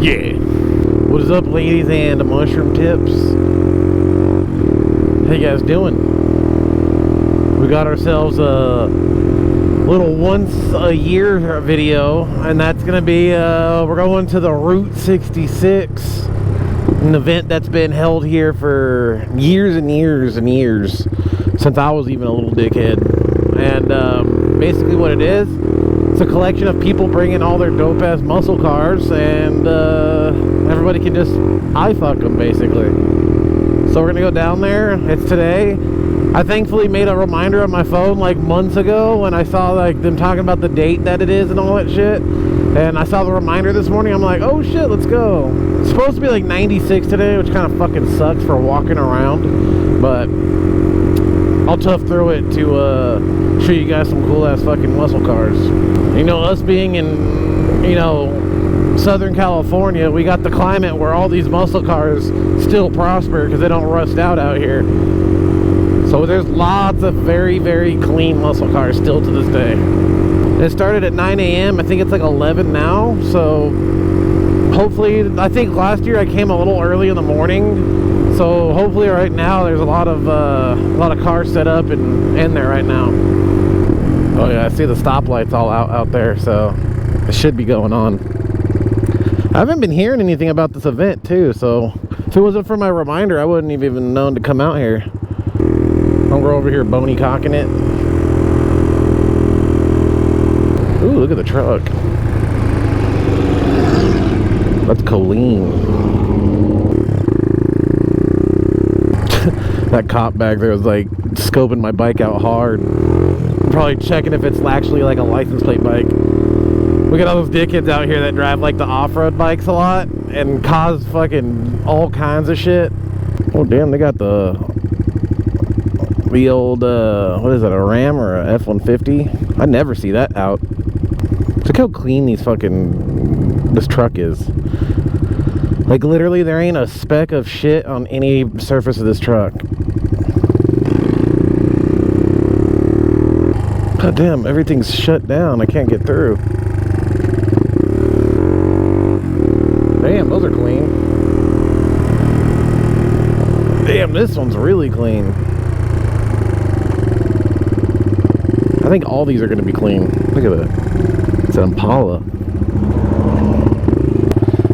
Yeah. What is up, ladies and mushroom tips? How you guys doing? We got ourselves a little once a year video, and that's gonna be we're going to the Route 66, an event that's been held here for years and years and years, since I was even a little dickhead. And basically what it is, it's a collection of people bringing all their dope ass muscle cars, and everybody can just eye fuck them basically. So we're gonna go down there. It's today. I thankfully made a reminder on my phone like months ago when I saw like them talking about the date that it is and all that shit, and I saw the reminder this morning. I'm like, oh shit, let's go. It's supposed to be like 96 today, which kind of fucking sucks for walking around, but I'll tough through it to show you guys some cool ass fucking muscle cars. You know, us being in, you know, Southern California, we got the climate where all these muscle cars still prosper because they don't rust out here. So there's lots of very, very clean muscle cars still to this day. It started at 9 a.m. I think it's like 11 now. So hopefully, I think last year I came a little early in the morning. So hopefully right now there's a lot of cars set up and in there right now. Oh yeah, I see the stoplights all out there, so it should be going on. I haven't been hearing anything about this event too, so if it wasn't for my reminder, I wouldn't have even known to come out here. I'm going over here bony cocking it. Ooh, look at the truck. That's Colleen. That cop back there was like scoping my bike out hard. Probably checking if it's actually like a license plate bike. We got all those dickheads out here that drive like the off-road bikes a lot and cause fucking all kinds of shit. Oh damn, they got the old what is it, a Ram or a F-150? I never see that out. Look how clean this truck is. Like literally there ain't a speck of shit on any surface of this truck. God damn, everything's shut down. I can't get through. Damn, those are clean. Damn, this one's really clean. I think all these are going to be clean. Look at that. It's an Impala.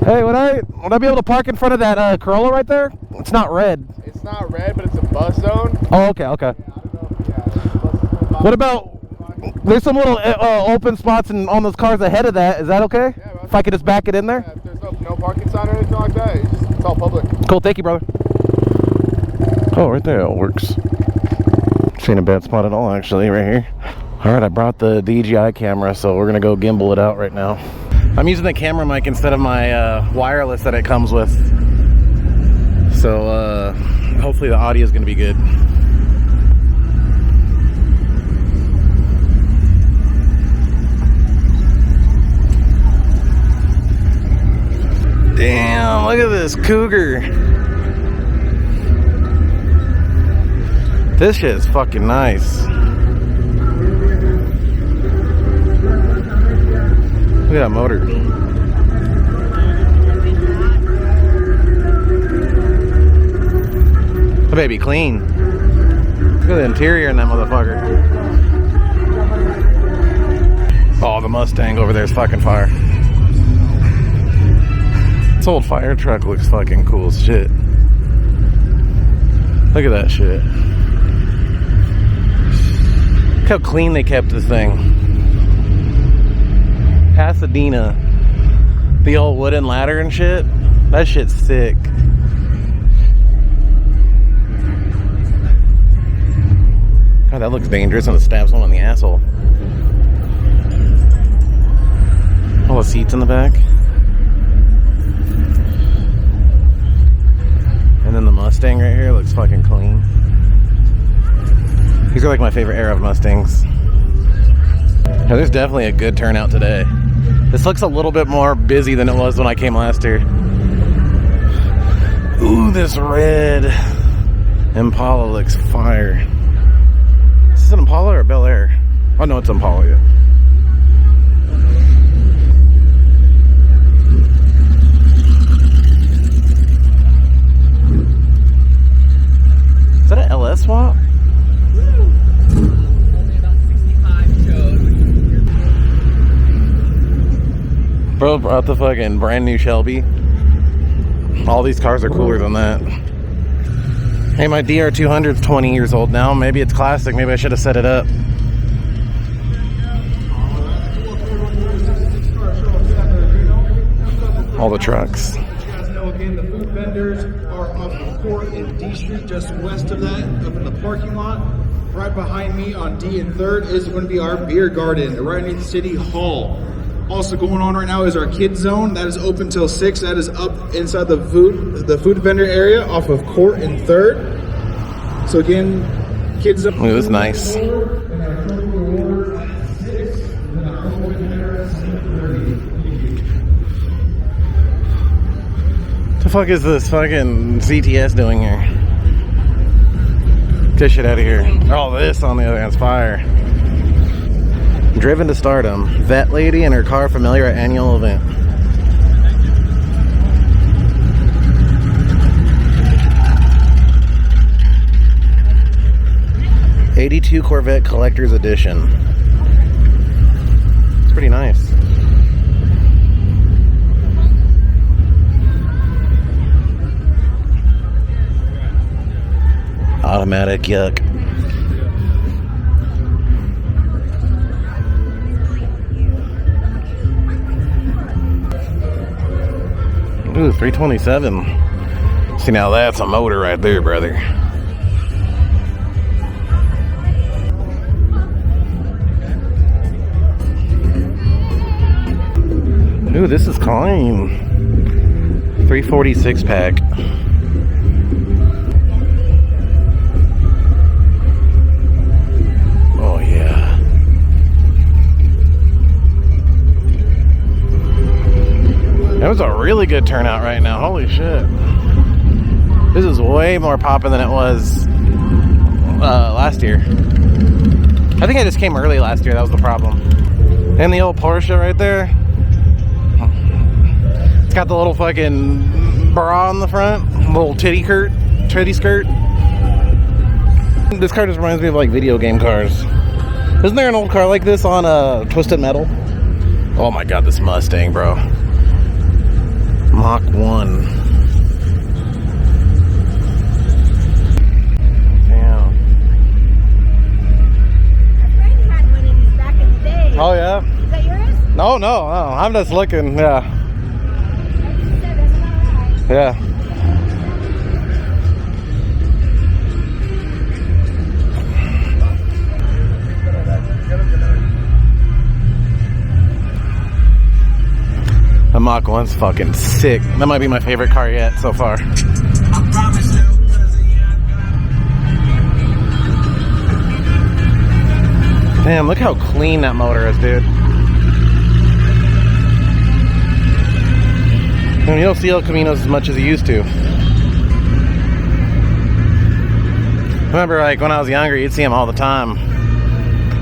Hey, would I be able to park in front of that Corolla right there? It's not red. It's not red, but it's a bus zone. Oh, okay, okay. What about, there's some little open spots on those cars ahead of that. Is that okay? Yeah, if I could just back it in there? Yeah, if there's no parking sign or anything like that, it's all public. Cool, thank you, brother. Oh, right there, it works. This ain't a bad spot at all, actually, right here. All right, I brought the DJI camera, so we're gonna go gimbal it out right now. I'm using the camera mic instead of my wireless that it comes with. So hopefully the audio is gonna be good. Damn, look at this Cougar. This shit is fucking nice. Look at that motor. The baby clean. Look at the interior in that motherfucker. Oh, the Mustang over there is fucking fire. This old fire truck looks fucking cool as shit. Look at that shit. Look how clean they kept this thing. Pasadena. The old wooden ladder and shit. That shit's sick. God, that looks dangerous when it stabs someone in the asshole. All the seats in the back. And then the Mustang right here looks fucking clean. These are like my favorite era of Mustangs. Yeah, there's definitely a good turnout today. This looks a little bit more busy than it was when I came last year. Ooh, this red Impala looks fire. Is this an Impala or a Bel Air? Oh no, it's Impala, yeah. Bro brought the fucking brand new Shelby. All these cars are cooler than that. Hey, my DR200's 20 years old now. Maybe it's classic. Maybe I should have set it up. All the trucks. You guys know, again, the food vendors are off of Court and D Street, just west of that, up in the parking lot. Right behind me on D and 3rd is going to be our beer garden, right underneath City Hall. Also going on right now is our kids zone. That is open till 6. That is up inside the food vendor area off of Court and 3rd. So again, kids zone. Ooh, this is nice. The fuck is this fucking CTS doing here? Get this shit out of here. Oh, this on the other hand's fire. Driven to stardom. Vet lady and her car familiar at annual event. '82 Corvette Collector's Edition. It's pretty nice. Automatic, yuck. Ooh, 327. See, now that's a motor right there, brother. Ooh, this is clean. 346 pack. Oh, yeah. That was a really good turnout right now. Holy shit. This is way more popping than it was last year. I think I just came early last year. That was the problem. And the old Porsche right there. It's got the little fucking bra on the front. Little titty skirt. This car just reminds me of like video game cars. Isn't there an old car like this on Twisted Metal? Oh my god, this Mustang, bro. Mach 1. Damn. My friend had one of these back in the day. Oh yeah? Is that yours? No. I'm just looking. Yeah. That's about right. Yeah. The Mach 1's fucking sick. That might be my favorite car yet so far. Damn, look how clean that motor is, dude. I mean, you don't see El Caminos as much as you used to. Remember, like, when I was younger, you'd see them all the time.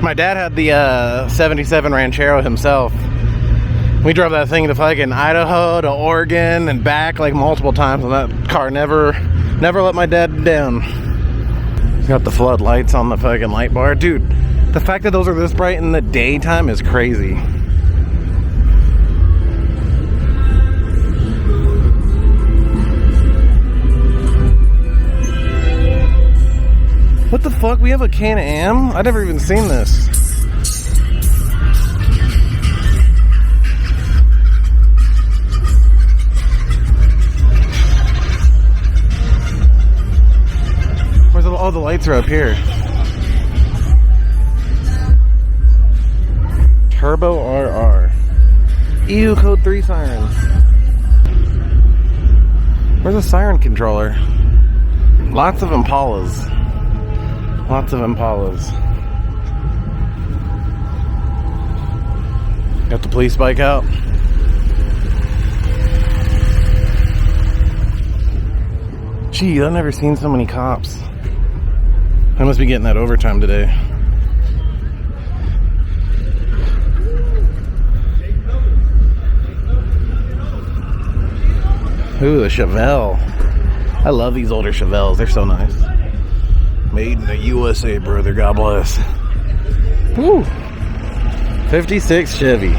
My dad had the 77 Ranchero himself. We drove that thing to fucking Idaho, to Oregon, and back like multiple times, and that car never let my dad down. Got the floodlights on the fucking light bar. Dude, the fact that those are this bright in the daytime is crazy. What the fuck? We have a Can-Am? I've never even seen this. Oh, the lights are up here. Turbo RR. EU code 3 sirens. Where's the siren controller? Lots of Impalas. Got the police bike out. Gee, I've never seen so many cops. I must be getting that overtime today. Ooh, a Chevelle. I love these older Chevelles. They're so nice. Made in the USA, brother. God bless. Woo! 56 Chevy.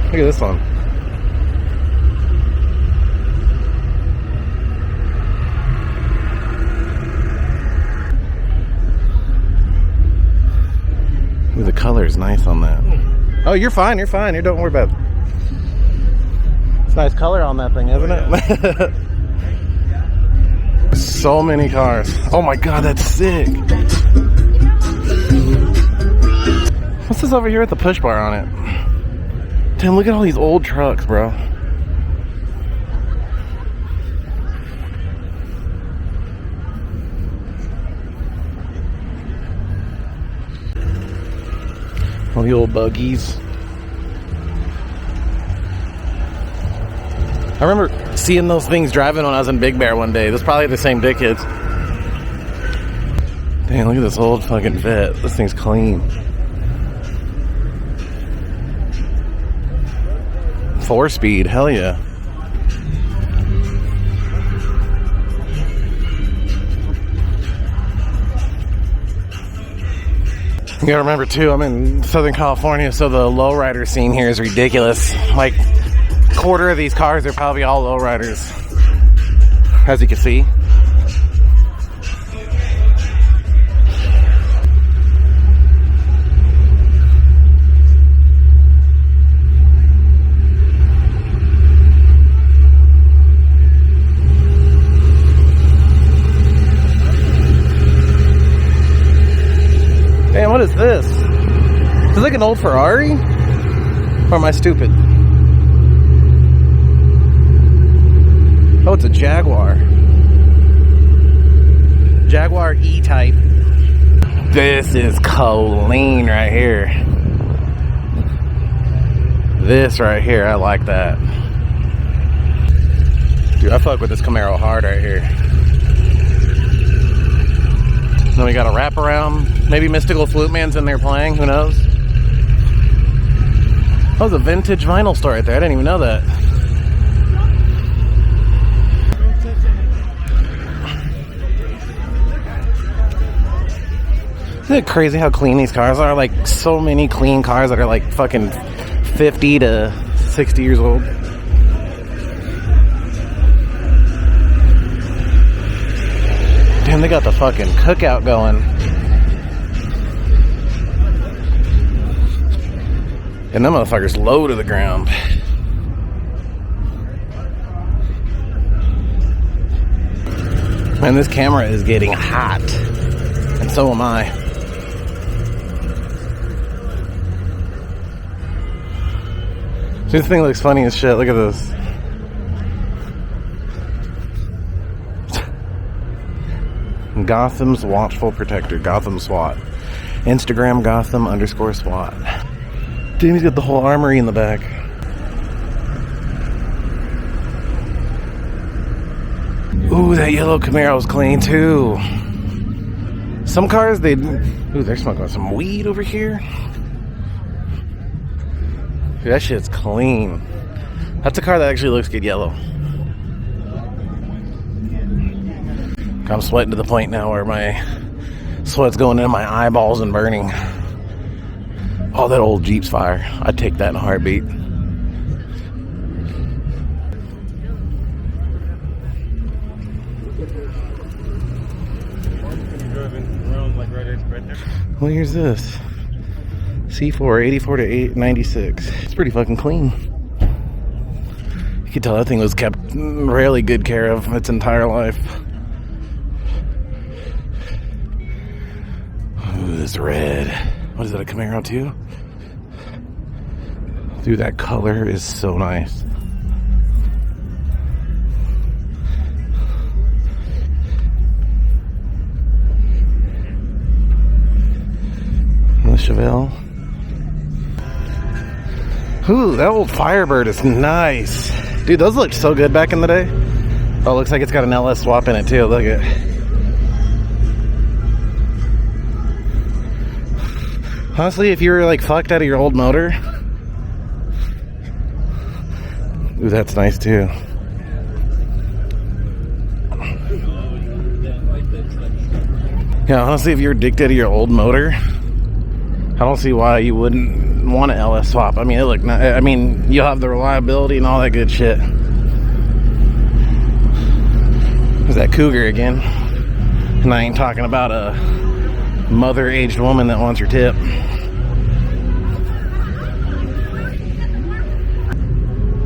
Look at this one. Ooh, the color is nice on that. Oh, you're fine. You're fine. You don't worry about it. It's nice color on that thing, isn't it? So many cars. Oh my god, that's sick. What's this over here with the push bar on it? Damn, look at all these old trucks, bro. All the old buggies. I remember seeing those things driving when I was in Big Bear one day. It was probably the same dickheads. Damn, look at this old fucking vet. This thing's clean. 4-speed, hell yeah. You gotta remember too, I'm in Southern California, so the lowrider scene here is ridiculous. Like, quarter of these cars are probably all lowriders, as you can see. Damn, what is this? Is this like an old Ferrari? Or am I stupid? Oh, it's a Jaguar. Jaguar E-Type. This is clean right here. This right here, I like that. Dude, I fuck with this Camaro hard right here. Then we got a wraparound. Maybe Mystical Flute Man's in there playing, who knows? That was a vintage vinyl store right there. I didn't even know that. Isn't it crazy how clean these cars are? Like, so many clean cars that are like fucking 50 to 60 years old. Damn, they got the fucking cookout going. And them motherfuckers low to the ground. Man, this camera is getting hot. And so am I. This thing looks funny as shit. Look at this. Gotham's Watchful Protector. Gotham SWAT. Instagram Gotham_SWAT. Damn, he's got the whole armory in the back. Ooh, that yellow Camaro's clean too. Some cars, ooh, they're smoking some weed over here. Dude, that shit's clean. That's a car that actually looks good yellow. I'm sweating to the point now where my sweat's going into my eyeballs and burning. Oh, that old Jeep's fire. I'd take that in a heartbeat. Well, here's this. C4, 84 to 896. It's pretty fucking clean. You can tell that thing was kept really good care of its entire life. Ooh, this red. What is that, a Camaro too? Dude, that color is so nice. And the Chevelle. Ooh, that old Firebird is nice. Dude, those looked so good back in the day. Oh, it looks like it's got an LS swap in it too. Look at it. Honestly, if you were like fucked out of your old motor. Ooh, that's nice too. Yeah, honestly, if you're addicted to your old motor, I don't see why you wouldn't want an LS swap. I mean, you'll have the reliability and all that good shit. There's that Cougar again. And I ain't talking about a mother-aged woman that wants your tip.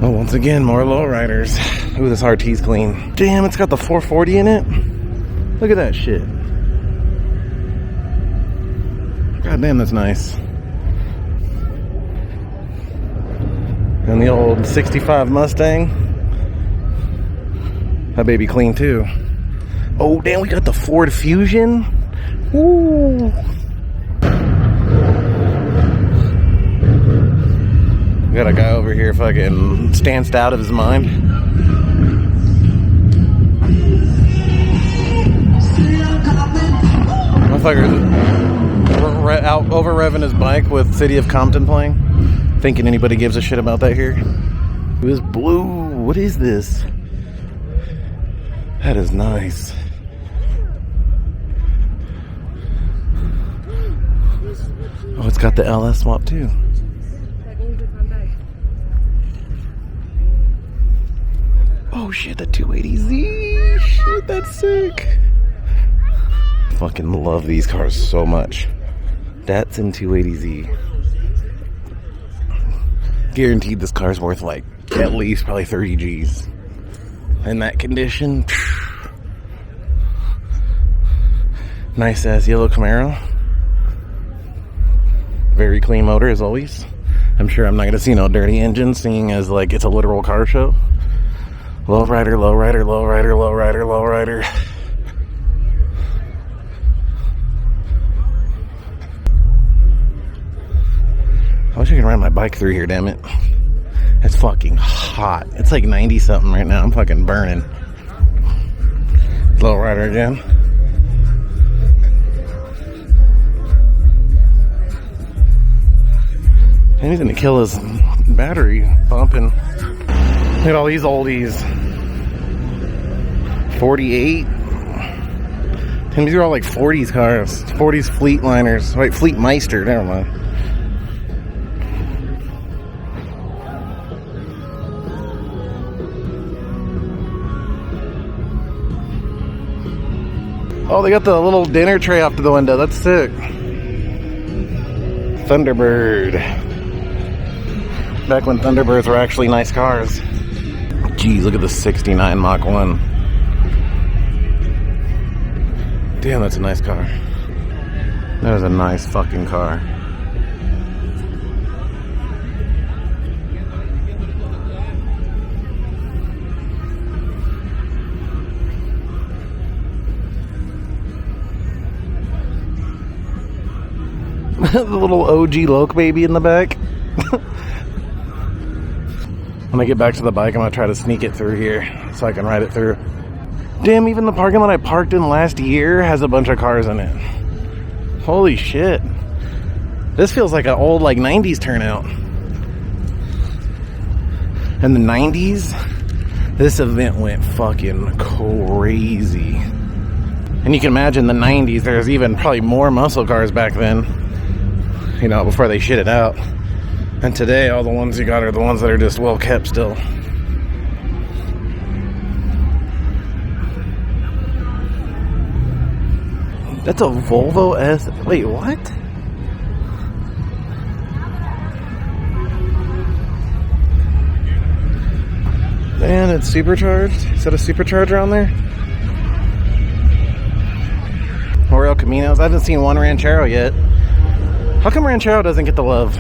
Oh, once again, more Lowriders. Ooh, this RT's clean. Damn, it's got the 440 in it. Look at that shit. God damn, that's nice. And the old 65 Mustang. That baby clean too. Oh, damn, we got the Ford Fusion. Woo! We got a guy over here fucking stanced out of his mind. Motherfucker's out over revving his bike with City of Compton playing. Thinking anybody gives a shit about that here. It was blue. What is this? That is nice. Oh, it's got the LS swap too. Oh shit, the 280Z. Shit, that's sick. Fucking love these cars so much. That's in 280Z. Guaranteed this car's worth like at least probably 30 G's. In that condition. Nice ass yellow Camaro. Very clean motor as always. I'm sure I'm not gonna see no dirty engine, seeing as like it's a literal car show. Lowrider, lowrider, lowrider, lowrider, lowrider. I wish I could ride my bike through here, damn it. It's fucking hot. It's like 90 something right now. I'm fucking burning. Lowrider again. And he's gonna kill his battery bumping. Look at all these oldies. 48. And these are all like 40s cars. 40s Fleetliners. Wait, Fleetmeister, never mind. Oh, they got the little dinner tray off to the window. That's sick. Thunderbird. Back when Thunderbirds were actually nice cars. Jeez, look at the 69 Mach 1. Damn, that's a nice car. That is a nice fucking car. The little OG Loke baby in the back. When I get back to the bike, I'm gonna try to sneak it through here so I can ride it through. Damn, even the parking lot I parked in last year has a bunch of cars in it. Holy shit. This feels like an old like 90s turnout. In the 90s, this event went fucking crazy. And you can imagine the 90s, there's even probably more muscle cars back then. You know, before they shit it out. And today, all the ones you got are the ones that are just well kept still. That's a Volvo S. Wait, what? Man, it's supercharged. Is that a supercharger on there? Or El Caminos? I haven't seen one Ranchero yet. How come Ranchero doesn't get the love?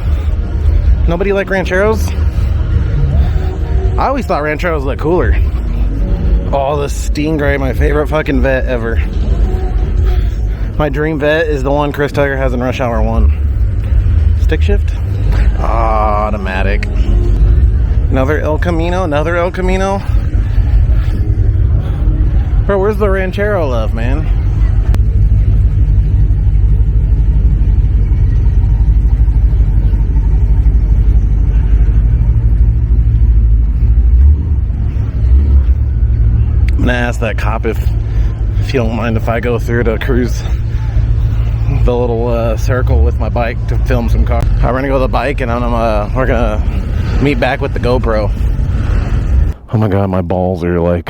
Nobody like Rancheros? I always thought Rancheros looked cooler. Oh, the Stingray, my favorite fucking vet ever. My dream vet is the one Chris Tucker has in Rush Hour 1. Stick shift? Automatic. Another El Camino, another El Camino. Bro, where's the Ranchero love, man? I'm gonna ask that cop if you don't mind if I go through to cruise the little circle with my bike to film some cars. We're gonna go to the bike, and we're gonna meet back with the GoPro. Oh my god, my balls are like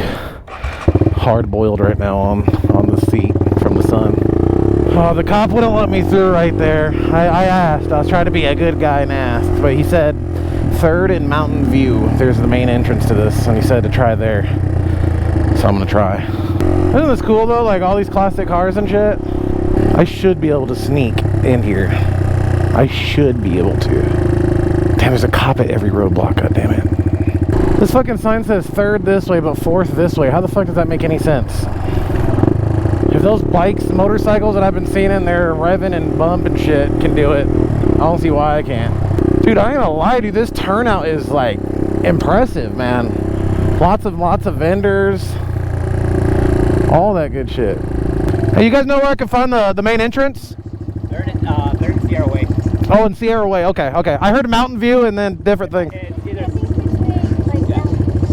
hard boiled right now on the seat from the sun. Oh, the cop wouldn't let me through right there. I asked. I was trying to be a good guy and asked, but he said 3rd and Mountain View. There's the main entrance to this, and he said to try there. So I'm gonna try. Isn't this cool though? Like all these classic cars and shit. I should be able to sneak in here. I should be able to. Damn, there's a cop at every roadblock, god damn it. This fucking sign says 3rd this way, but 4th this way. How the fuck does that make any sense? If those bikes, motorcycles that I've been seeing in there revving and bumping shit can do it, I don't see why I can't. Dude, I ain't gonna lie, dude, this turnout is like impressive, man. Lots of vendors, all that good shit. Hey, you guys know where I can find the main entrance? They're in Sierra Way. Oh, in Sierra Way. Okay. I heard Mountain View and then different things. It's either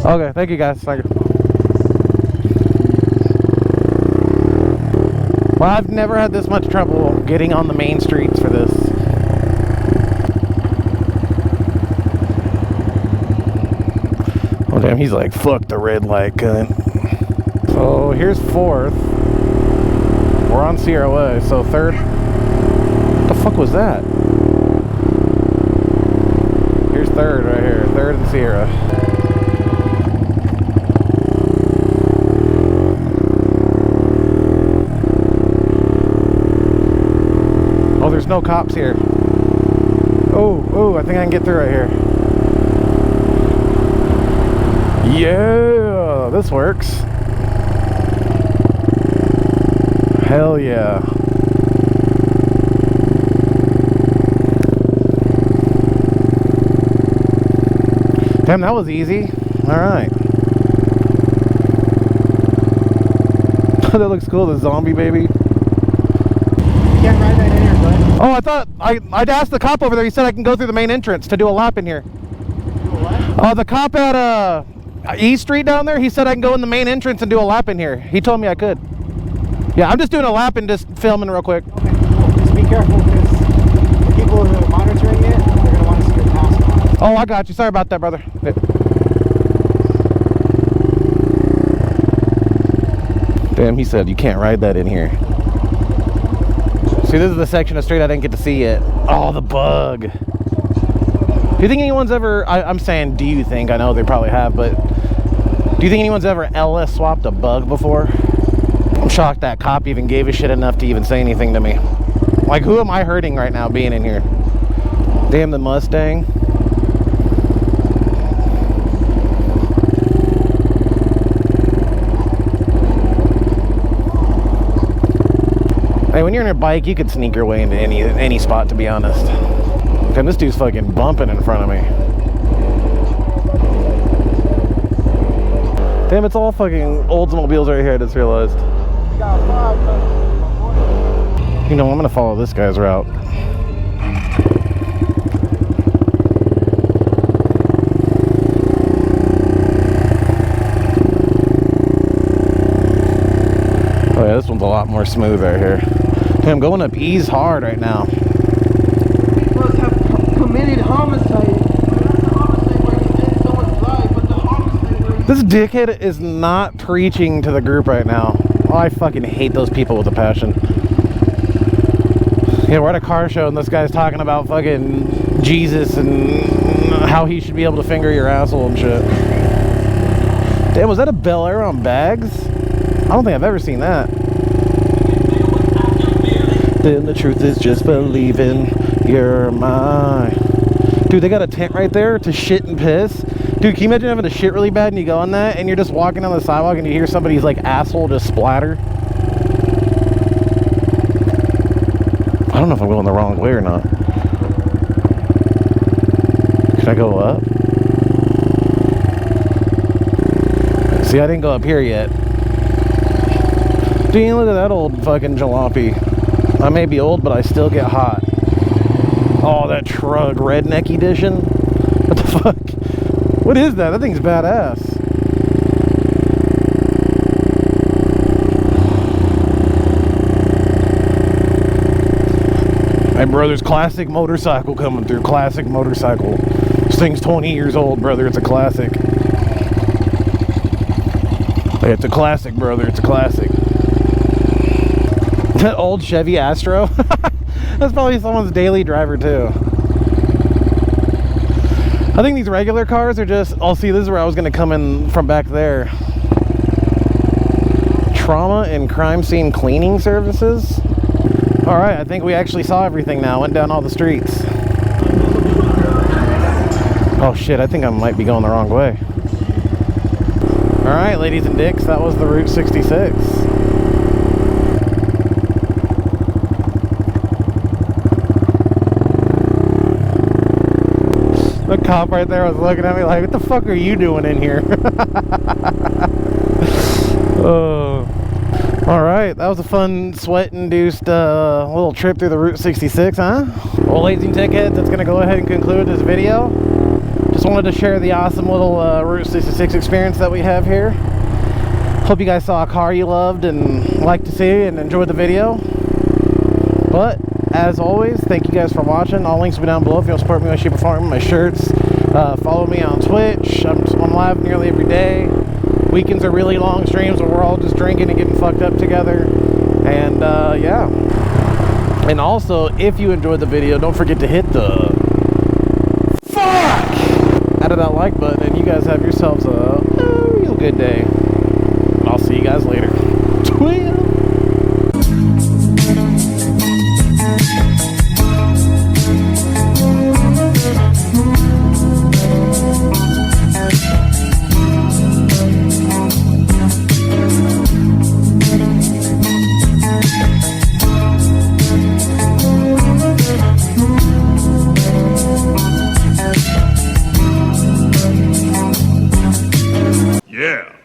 Okay, thank you guys. Thank you. Well, I've never had this much trouble getting on the main streets for this. Oh damn, he's like, fuck the red light, cunt. So here's 4th. We're on Sierra Way, so 3rd. What the fuck was that? Here's 3rd right here, 3rd and Sierra. Oh, there's no cops here. Oh, I think I can get through right here. Yeah, this works. Hell yeah. Damn, that was easy. Alright. That looks cool, the zombie baby. You can't ride that in here, bud. Oh, I thought I'd asked the cop over there. He said I can go through the main entrance to do a lap in here. Do what? The cop at E Street down there, he said I can go in the main entrance and do a lap in here. He told me I could. Yeah, I'm just doing a lap and just filming real quick. Okay, cool. Just be careful because the people who are monitoring it, they're going to want to see your pass on. Oh, I got you. Sorry about that, brother. Damn, he said you can't ride that in here. See, this is the section of street I didn't get to see yet. Oh, the bug. Do you think anyone's ever, I'm saying do you think, I know they probably have, but do you think anyone's ever LS swapped a bug before? I'm shocked that cop even gave a shit enough to even say anything to me. Like, who am I hurting right now being in here? Damn the Mustang. Hey, when you're on your bike, you could sneak your way into any spot, to be honest. Damn, this dude's fucking bumping in front of me. Damn, it's all fucking Oldsmobiles right here, I just realized. You know, I'm gonna follow this guy's route. Oh yeah, this one's a lot more smooth right here. Damn, I'm going up E's hard right now. Must have committed homicide. Not the homicide where you end someone's life, but the homicide where you... This dickhead is not preaching to the group right now. Oh, I fucking hate those people with a passion. Yeah, we're at a car show and this guy's talking about fucking Jesus and how he should be able to finger your asshole and shit. Damn, was that a Bel Air on bags? I don't think I've ever seen that. Then the truth is just believing you're mine. Dude, they got a tent right there to shit and piss. Dude, can you imagine having to shit really bad and you go on that and you're just walking on the sidewalk and you hear somebody's like asshole just splatter? I don't know if I'm going the wrong way or not. Should I go up? See, I didn't go up here yet. Dude, look at that old fucking jalopy. I may be old, but I still get hot. Oh, that truck redneck edition? What the fuck? What is that? That thing's badass. Hey, brother's classic motorcycle coming through. Classic motorcycle. This thing's 20 years old, brother. It's a classic. Hey, it's a classic, brother. It's a classic. That old Chevy Astro. That's probably someone's daily driver, too. I think these regular cars are just... Oh, see, this is where I was going to come in from back there. Trauma and crime scene cleaning services. Alright, I think we actually saw everything now. Went down all the streets. Oh shit, I think I might be going the wrong way. Alright, ladies and dicks, that was the Route 66. The cop right there was looking at me like, what the fuck are you doing in here? Oh. Alright, that was a fun sweat-induced little trip through the Route 66, huh? Well, ladies and dickheads, that's going to go ahead and conclude this video. Just wanted to share the awesome little Route 66 experience that we have here. Hope you guys saw a car you loved and liked to see and enjoyed the video. But, as always, thank you guys for watching. All links will be down below if you want to support me, my shape or form, my shirts. Follow me on Twitch. I'm live nearly every day. Weekends are really long streams where we're all just drinking and getting fucked up together. And yeah. And also, if you enjoyed the video, don't forget to hit the fuck out of that like button, and you guys have yourselves a real good day.